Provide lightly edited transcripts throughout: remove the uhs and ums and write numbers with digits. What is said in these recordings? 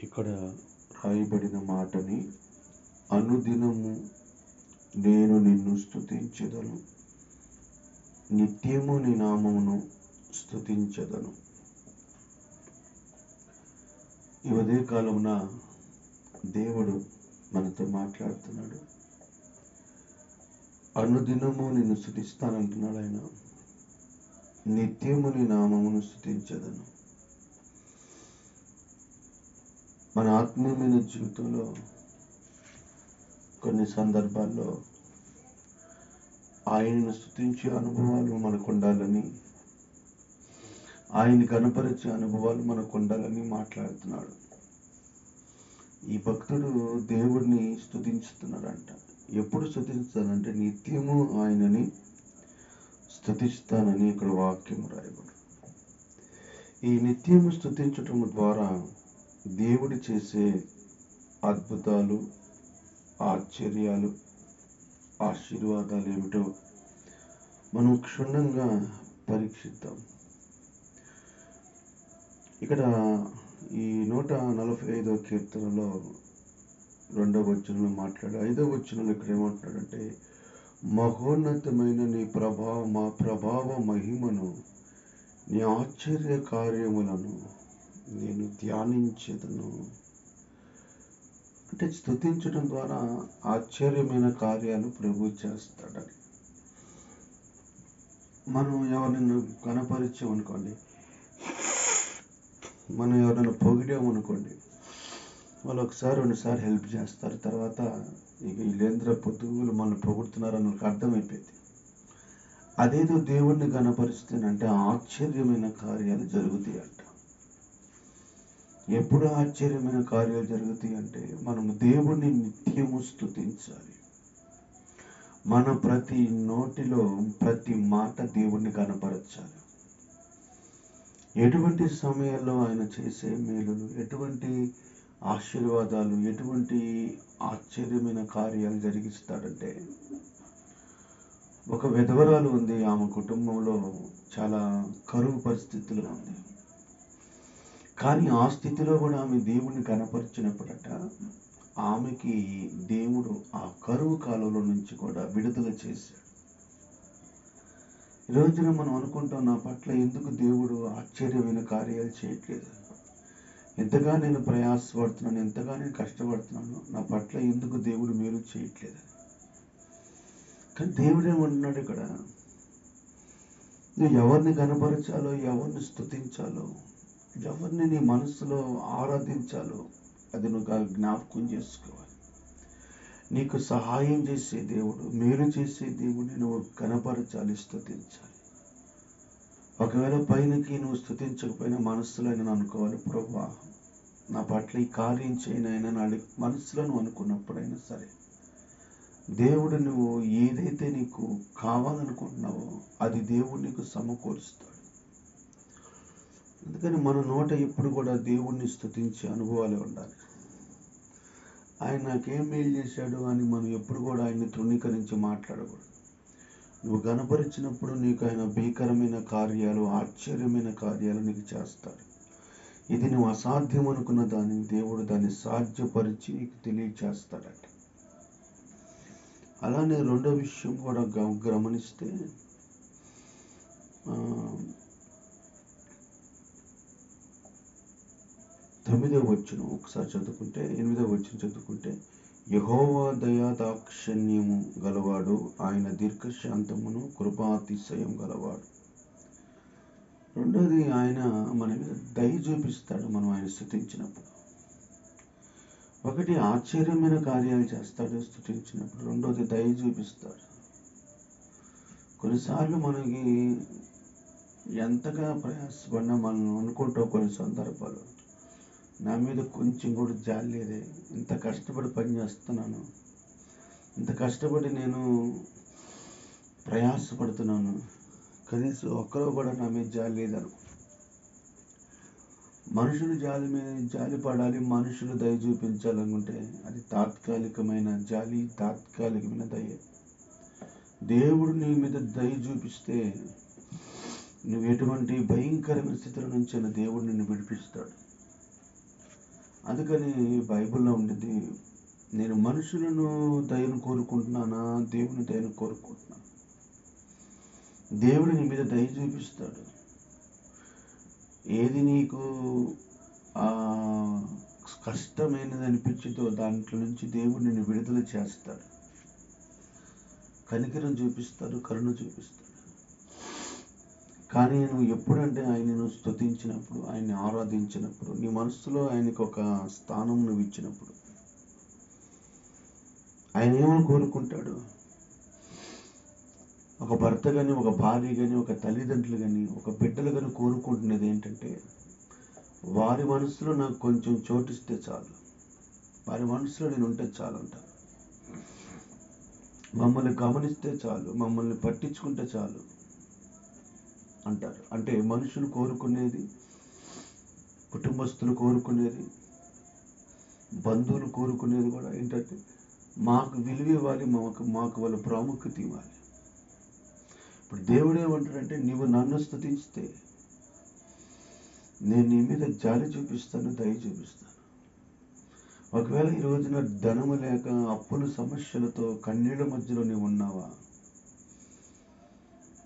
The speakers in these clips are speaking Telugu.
ఇక్కడ రాయబడిన మాటని, అనుదినము నేను నిన్ను స్తుతించెదను, నిత్యము నీ నామమును స్తుతించెదను. ఈ ఉదయ కాలమున దేవుడు మనతో మాట్లాడుతున్నాడు. అనుదినము నిన్ను స్తుతిస్తానంటున్నాడు ఆయన. నిత్యము నీ నామమును స్తుతించెదను. మన ఆత్మీయమైన జీవితంలో కొన్ని సందర్భాల్లో ఆయనను స్తుతించే అనుభవాలు మనకు ఉండాలని, ఆయన కనపరిచే అనుభవాలు మనకు ఉండాలని మాట్లాడుతున్నాడు. ఈ భక్తుడు దేవుడిని స్తుతించుతున్నాడంట. ఎప్పుడు స్తుతిస్తానంటే నిత్యము ఆయనని స్తుతిస్తానని ఇక్కడ వాక్యం రాయబడి. ఈ నిత్యము స్తుతించటం ద్వారా దేవుడు చేసే అద్భుతాలు, ఆశ్చర్యాలు, ఆశీర్వాదాలు ఏమిటో మనం క్షుణ్ణంగా పరీక్షిద్దాం. ఇక్కడ ఈ 145వ కీర్తనలో 2వ వచనంలో మాట్లాడు. 5వ వచనంలో ఇక్కడ ఏమంటున్నాడంటే, మహోన్నతమైన నీ ప్రభావ మహిమను, నీ ఆశ్చర్య కార్యములను నేను ధ్యానించెదను. అంటే స్తుతించడం ద్వారా ఆశ్చర్యమైన కార్యాలు ప్రభు చేస్తాడని. మనం ఎవరిని కనపరిచామనుకోండి, మనం ఎవరైనా పొగిడామనుకోండి, వాళ్ళు ఒకసారి రెండుసార్లు హెల్ప్ చేస్తారు. తర్వాత ఇక వీళ్ళేంద్ర పొద్దుగులు మనల్ని పొగుడుతున్నారని వాళ్ళకి అర్థమైపోయింది. అదేదో దేవుణ్ణి కనపరిస్తేనంటే ఆశ్చర్యమైన కార్యాలు జరుగుతాయి అంట. ఎప్పుడు ఆశ్చర్యమైన కార్యాలు జరుగుతాయి అంటే మనము దేవుణ్ణి నిత్యము స్తుతించాలి. మన ప్రతి నోటిలో ప్రతి మాట దేవుణ్ణి కనపరచాలి. ఎటువంటి సమయాల్లో ఆయన చేసే మేలులు, ఎటువంటి ఆశీర్వాదాలు, ఎటువంటి ఆశ్చర్యమైన కార్యాలు జరిగిస్తాడంటే, ఒక విధవరాలు ఉంది. ఆమె కుటుంబంలో చాలా కరువు పరిస్థితులు ఉంది. కానీ ఆ స్థితిలో కూడా ఆమె దేవుణ్ణి కనపరిచినప్పుడట ఆమెకి దేవుడు ఆ కరువు కాలంలో నుంచి కూడా విడుదల చేశాడు. ఈ రోజున మనం అనుకుంటాం, నా పట్ల ఎందుకు దేవుడు ఆశ్చర్యమైన కార్యాలు చేయట్లేదు, ఎంతగా నేను ప్రయాసపడుతున్నాను, ఎంతగా నేను కష్టపడుతున్నాను, నా పట్ల ఎందుకు దేవుడు మేలు చేయట్లేదు. కానీ దేవుడు ఏమంటున్నాడు ఇక్కడ, నువ్వు ఎవరిని కనపరచాలో, ఎవరిని స్తుతించాలో, ఎవరిని నీ మనసులో ఆరాధించాలో అది నువ్వు జ్ఞాపకం చేసుకోవాలి. నీకు సహాయం చేసే దేవుడు, మేలు చేసే దేవుడిని నువ్వు కనపరచాలి, స్తుతించాలి. ఒకవేళ పైనకి నువ్వు స్తుతించకపోయినా మనస్సులో నేను అనుకోవాలి, ప్రభువా నా పట్ల ఈ కార్యం చేయనైనా నా మనసులో నువ్వు అనుకున్నప్పుడైనా సరే దేవుడు నువ్వు ఏదైతే నీకు కావాలనుకుంటున్నావో అది దేవుడు నీకు సమకూరుస్తాడు. అందుకని మన నోట ఎప్పుడు కూడా దేవుణ్ణి స్తుతించే అనుభవాలే ఉండాలి. ఆయన నాకేం మేలు చేశాడు అని మనం ఎప్పుడు కూడా ఆయన్ని తృణీకరించి మాట్లాడకూడదు. నువ్వు గణపరిచినప్పుడు నీకు ఆయన భీకరమైన కార్యాలు, ఆశ్చర్యమైన కార్యాలు నీకు చేస్తాడు. ఇది నువ్వు అసాధ్యం అనుకున్న దానిని దేవుడు దాన్ని సాధ్యపరిచి నీకు తెలియచేస్తాడట. అలానే రెండో విషయం కూడా గమనిస్తే, 9వ వచనం ఒకసారి చదువుకుంటే, 8వ వచనం చదువుకుంటే, యెహోవా దయా దాక్షిణ్యము గలవాడు, ఆయన దీర్ఘశాంతమును కృపాతిశయం గలవాడు. రెండోది, ఆయన మన మీద దయ చూపిస్తాడు మనం ఆయన స్తుతించినప్పుడు. ఒకటి ఆశ్చర్యమైన కార్యాలు చేస్తాడు స్తుతించినప్పుడు, రెండోది దయ చూపిస్తాడు. కొన్నిసార్లు మనకి ఎంతగా ప్రయాసపడినా మనం అనుకుంటాం కొన్ని సందర్భాలు, నా మీద కొంచెం కూడా జాలి లేదే, ఇంత కష్టపడి పని చేస్తున్నాను, ఇంత కష్టపడి నేను ప్రయాసపడుతున్నాను, కనీసం ఒక్కరో కూడా నా మీద జాలి లేదను. మనుషులు జాలి పడాలి, మనుషులు దయ చూపించాలనుకుంటే అది తాత్కాలికమైన జాలి, తాత్కాలికమైన దయ. దేవుడు నీ మీద దయ చూపిస్తే నువ్వు ఎటువంటి భయంకరమైన స్థితుల నుంచి దేవుడు నిన్ను విడిపిస్తాడు. అందుకని బైబిల్లో ఉండేది, నేను మనుషులను దయను కోరుకుంటున్నానా, దేవుని దయను కోరుకుంటున్నాను. దేవుడు నీ మీద దయ చూపిస్తాడు. ఏది నీకు ఆ కష్టమైనది అనిపించిందో దాంట్లో నుంచి దేవుడు నిన్ను విడుదల చేస్తాడు. కనికరం చూపిస్తాడు, కరుణ చూపిస్తాడు. కానీ నువ్వు ఎప్పుడంటే ఆయనను స్తుతించినప్పుడు, ఆయన్ని ఆరాధించినప్పుడు, నీ మనసులో ఆయనకు ఒక స్థానం నువ్వు ఇచ్చినప్పుడు, ఆయన ఏమని కోరుకుంటాడు? ఒక భర్త కానీ, ఒక భార్య కానీ, ఒక తల్లిదండ్రులు కానీ, ఒక బిడ్డలు కానీ కోరుకుంటున్నది ఏంటంటే, వారి మనసులో నాకు కొంచెం చోటిస్తే చాలు, వారి మనసులో నేను ఉంటే చాలు అంటారు. మమ్మల్ని గమనిస్తే చాలు, మమ్మల్ని పట్టించుకుంటే చాలు అంటారు. అంటే మనుషులు కోరుకునేది, కుటుంబస్తులు కోరుకునేది, బంధువులు కోరుకునేది కూడా ఏంటంటే, మాకు విలువ ఇవ్వాలి, మాకు వాళ్ళ ప్రాముఖ్యత ఇవ్వాలి. ఇప్పుడు దేవుడు ఏమంటాడంటే, నీవు నన్ను స్తుతిస్తే నేను నీ మీద జాలి చూపిస్తాను, దయ చూపిస్తాను. ఒకవేళ ఈ రోజున ధనము లేక అప్పుల సమస్యలతో కన్నీళ్ళ మధ్యలో నీవు ఉన్నావా?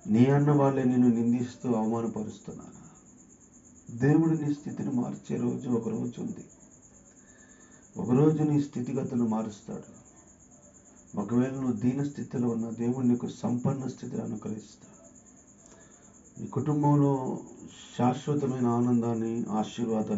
నీ అన్న వాళ్ళే నిన్ను నిందిస్తూ అవమానపరుస్తున్నారా? దేవుడు నీ స్థితిని మార్చే రోజు ఒక రోజు ఉంది. ఒకరోజు నీ స్థితిగతులు మారుస్తాడు. ఒకవేళ నువ్వు దీన స్థితిలో ఉన్న, దేవుడు నీకు సంపన్న స్థితిని అనుగ్రహిస్తాడు. నీ కుటుంబంలో శాశ్వతమైన ఆనందాన్ని, ఆశీర్వాదాన్ని